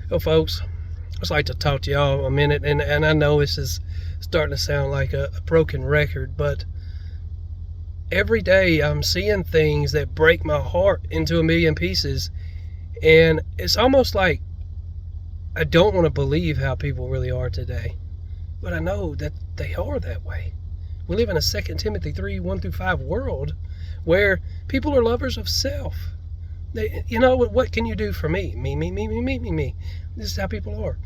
Well, folks, I'd just like to talk to y'all a minute, and I know this is starting to sound like a broken record, but every day I'm seeing things that break my heart into a million pieces, and it's almost like I don't want to believe how people really are today, but I know that they are that way. We live in a 2 Timothy 3, 1 through 5 world where people are lovers of self. What can you do for me? Me, me, me, me, me, me, me. This is how people are.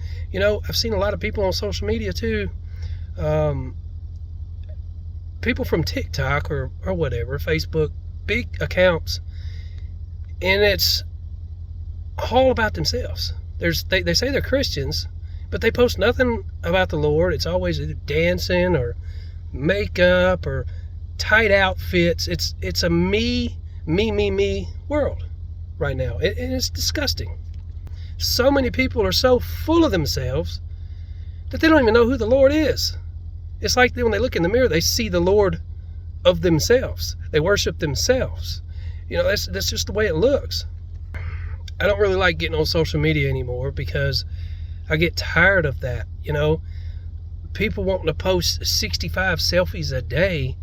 I've seen a lot of people on social media too. People from TikTok or whatever, Facebook, big accounts, and it's all about themselves. They say they're Christians, but they post nothing about the Lord. It's always either dancing or makeup or tight outfits. It's a me world right now, and it's disgusting. So many people are so full of themselves that they don't even know who the Lord is. It's like when they look in the mirror, they see the Lord of themselves. They worship themselves. That's just the way it looks. I don't really like getting on social media anymore because I get tired of that. People wanting to post 65 selfies a day,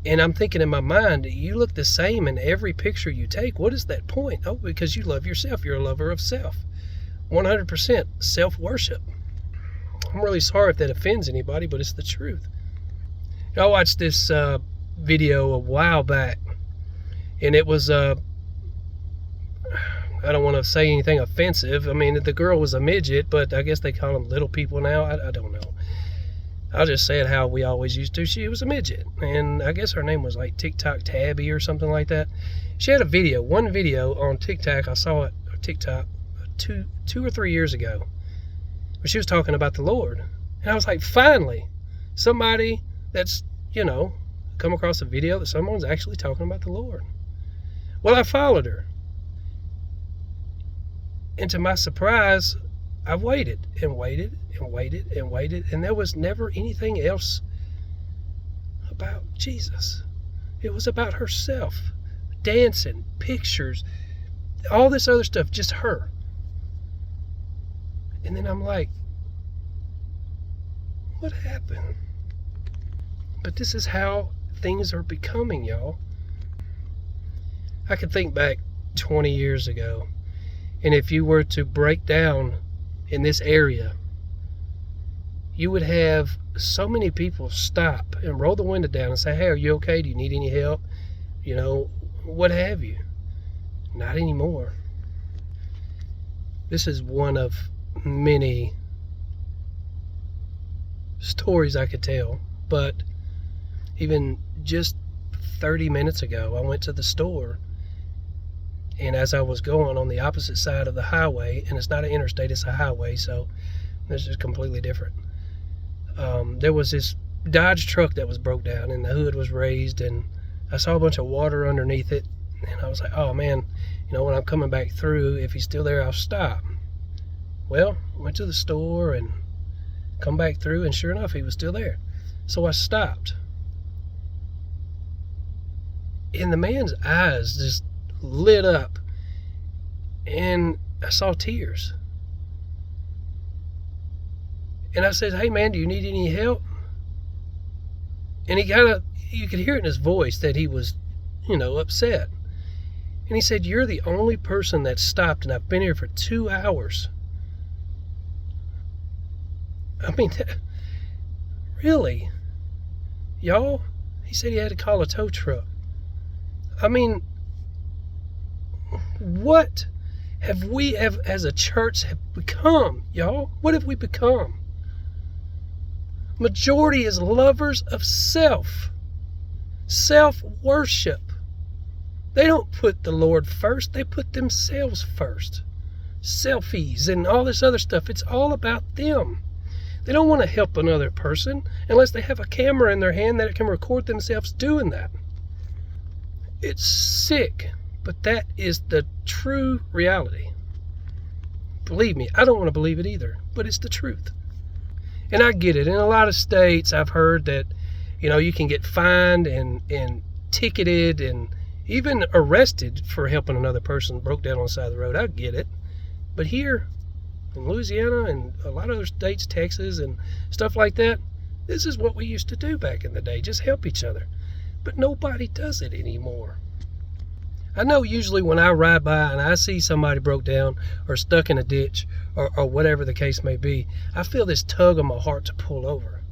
and I'm thinking in my mind, you look the same in every picture you take. What is that point? Oh, because you love yourself. You're a lover of self. 100% self-worship. I'm really sorry if that offends anybody, but it's the truth. I watched this video a while back, and it was, I don't want to say anything offensive. I mean, the girl was a midget, but I guess they call them little people now. I don't know. I'll just say it how we always used to. She was a midget, and I guess her name was like TikTok Tabby or something like that. She had one video on TikTok. I saw it on TikTok two or 3 years ago, where she was talking about the Lord, and I was like, finally, somebody that's come across a video that someone's actually talking about the Lord. Well, I followed her, and to my surprise, I waited and waited and waited and waited, and there was never anything else about Jesus. It was about herself, dancing, pictures, all this other stuff, just her. And then I'm like, what happened? But this is how things are becoming, y'all. I could think back 20 years ago, and if you were to break down in this area, you would have so many people stop and roll the window down and say, hey, are you okay? Do you need any help? What have you? Not anymore. This is one of many stories I could tell, but even just 30 minutes ago, I went to the store, and as I was going on the opposite side of the highway, and it's not an interstate, it's a highway, so this is completely different. There was this Dodge truck that was broke down, and the hood was raised, and I saw a bunch of water underneath it, and I was like, oh man, when I'm coming back through, if he's still there, I'll stop. Well, went to the store and come back through, and sure enough, he was still there. So I stopped. And the man's eyes just lit up, and I saw tears. And I said, hey man, do you need any help? And you could hear it in his voice that he was, upset. And he said, you're the only person that stopped, and I've been here for 2 hours. I mean, really? Y'all? He said he had to call a tow truck. I mean, what have we as a church have become, y'all? What have we become? Majority is lovers of self. Self-worship. They don't put the Lord first. They put themselves first. Selfies and all this other stuff. It's all about them. They don't want to help another person unless they have a camera in their hand that can record themselves doing that. It's sick, but that is the true reality. Believe me, I don't want to believe it either, but it's the truth. And I get it. In a lot of states, I've heard that, you can get fined and ticketed and even arrested for helping another person broke down on the side of the road. I get it. But here, in Louisiana and a lot of other states, Texas and stuff like that, this is what we used to do back in the day, just help each other. But nobody does it anymore. I know usually when I ride by and I see somebody broke down or stuck in a ditch or whatever the case may be, I feel this tug on my heart to pull over.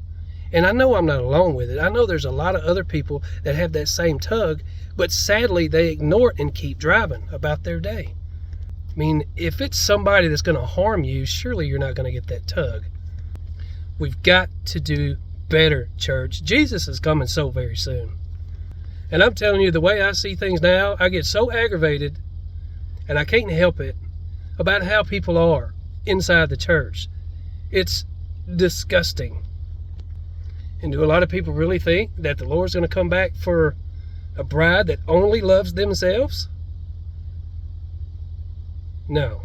And I know I'm not alone with it. I know there's a lot of other people that have that same tug, but sadly they ignore it and keep driving about their day. I mean, if it's somebody that's going to harm you, surely you're not going to get that tug. We've got to do better, church. Jesus is coming so very soon. And I'm telling you, the way I see things now, I get so aggravated, and I can't help it, about how people are inside the church. It's disgusting. And do a lot of people really think that the Lord's going to come back for a bride that only loves themselves? No.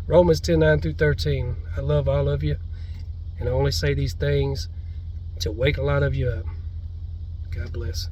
Romans 10:9 through 13. I love all of you, and I only say these things to wake a lot of you up. God bless.